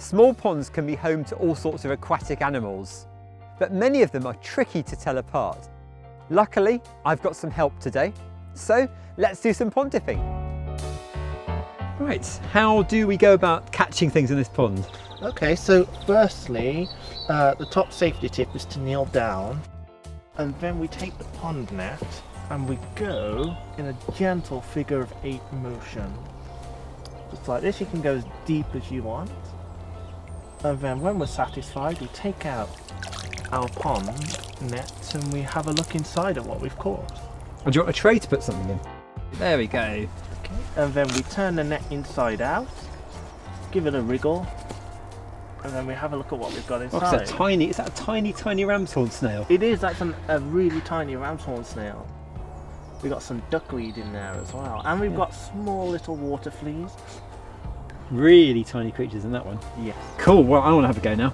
Small ponds can be home to all sorts of aquatic animals, but many of them are tricky to tell apart. Luckily, I've got some help today, so let's do some pond dipping. Right, how do we go about catching things in this pond? Okay, so firstly, the top safety tip is to kneel down, and then we take the pond net and we go in a gentle figure of 8 motion. Just like this, you can go as deep as you want. And then when we're satisfied, we take out our pond nets and we have a look inside at what we've caught. And do you want a tray to put something in? There we go. Okay. And then we turn the net inside out, give it a wriggle, and then we have a look at what we've got inside. Oh, is that a tiny ram's horn snail? It is, that's a really tiny ram's horn snail. We've got some duckweed in there as well. And we've got small little water fleas. Really tiny creatures in that one? Yes. Cool, well I want to have a go now.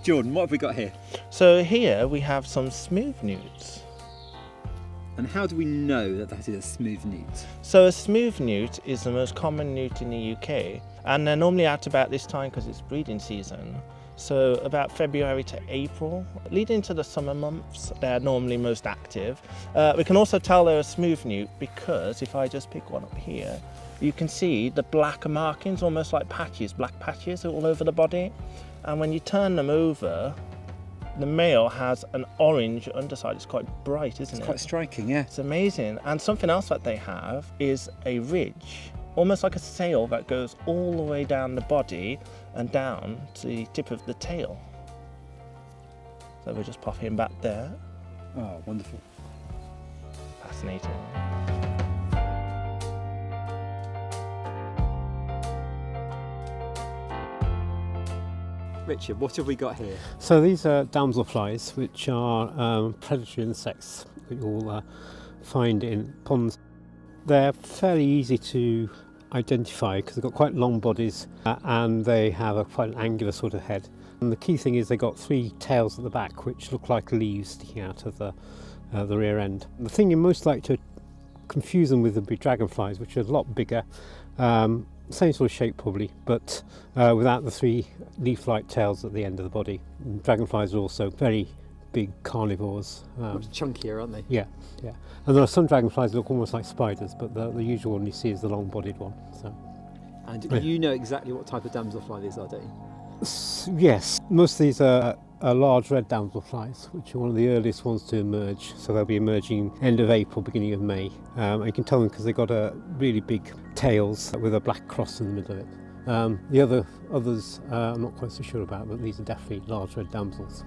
Jordan, what have we got here? So here we have some smooth newts. And how do we know that that is a smooth newt? So a smooth newt is the most common newt in the UK, and they're normally out about this time because it's breeding season. So about February to April, leading into the summer months, they're normally most active. We can also tell they're a smooth newt because if I just pick one up here, you can see the black markings, almost like patches, black patches all over the body. And when you turn them over, the male has an orange underside. It's quite bright, isn't it? It's quite striking, yeah. It's amazing. And something else that they have is a ridge, almost like a sail that goes all the way down the body and down to the tip of the tail. So we'll just pop him back there. Oh, wonderful. Fascinating. Richard, what have we got here? So these are damselflies, which are predatory insects that you'll find in ponds. They're fairly easy to identify because they've got quite long bodies and they have quite an angular sort of head. And the key thing is they've got 3 tails at the back which look like leaves sticking out of the rear end. The thing you're most likely to confuse them with would be dragonflies, which are a lot bigger. Same sort of shape probably, but without the 3 leaf-like tails at the end of the body. And dragonflies are also very big carnivores. Much chunkier, aren't they? Yeah, yeah. And there are some dragonflies that look almost like spiders, but the usual one you see is the long-bodied one. So. And you know exactly what type of damselfly these are, don't you? Yes, most of these are large red damselflies, which are one of the earliest ones to emerge. So they'll be emerging end of April, beginning of May. And you can tell them because they've got really big tails with a black cross in the middle of it. The others I'm not quite so sure about, but these are definitely large red damsels.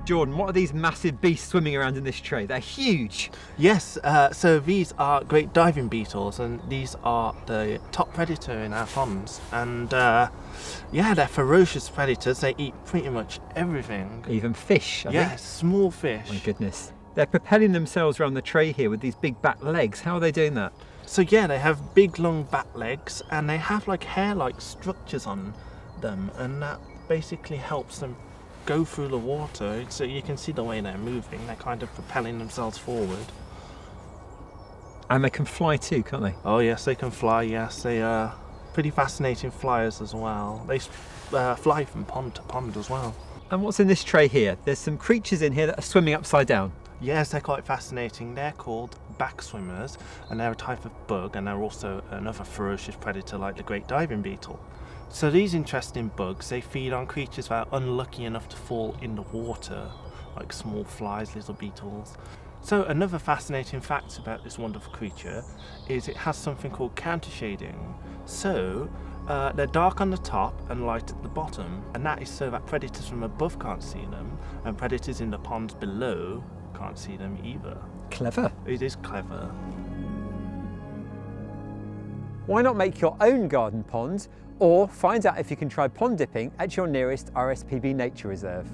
Jordan, what are these massive beasts swimming around in this tray? They're huge. Yes, so these are great diving beetles, and these are the top predator in our ponds. And yeah, they're ferocious predators. They eat pretty much everything. Even fish, I think. Yes, small fish. My goodness. They're propelling themselves around the tray here with these big back legs. How are they doing that? So yeah, they have big long back legs and they have like hair-like structures on them, and that basically helps them go through the water. So you can see the way they're moving. They're kind of propelling themselves forward. And they can fly too, can't they? Oh yes, they can fly. Yes, they are pretty fascinating flyers as well. They fly from pond to pond as well. And what's in this tray here? There's some creatures in here that are swimming upside down. Yes, they're quite fascinating. They're called back swimmers, and they're a type of bug, and they're also another ferocious predator like the great diving beetle. So these interesting bugs, they feed on creatures that are unlucky enough to fall in the water, like small flies, little beetles. So another fascinating fact about this wonderful creature is it has something called counter shading. So they're dark on the top and light at the bottom, and that is so that predators from above can't see them, and predators in the ponds below can't see them either. Clever. It is clever. Why not make your own garden pond, or find out if you can try pond dipping at your nearest RSPB Nature Reserve?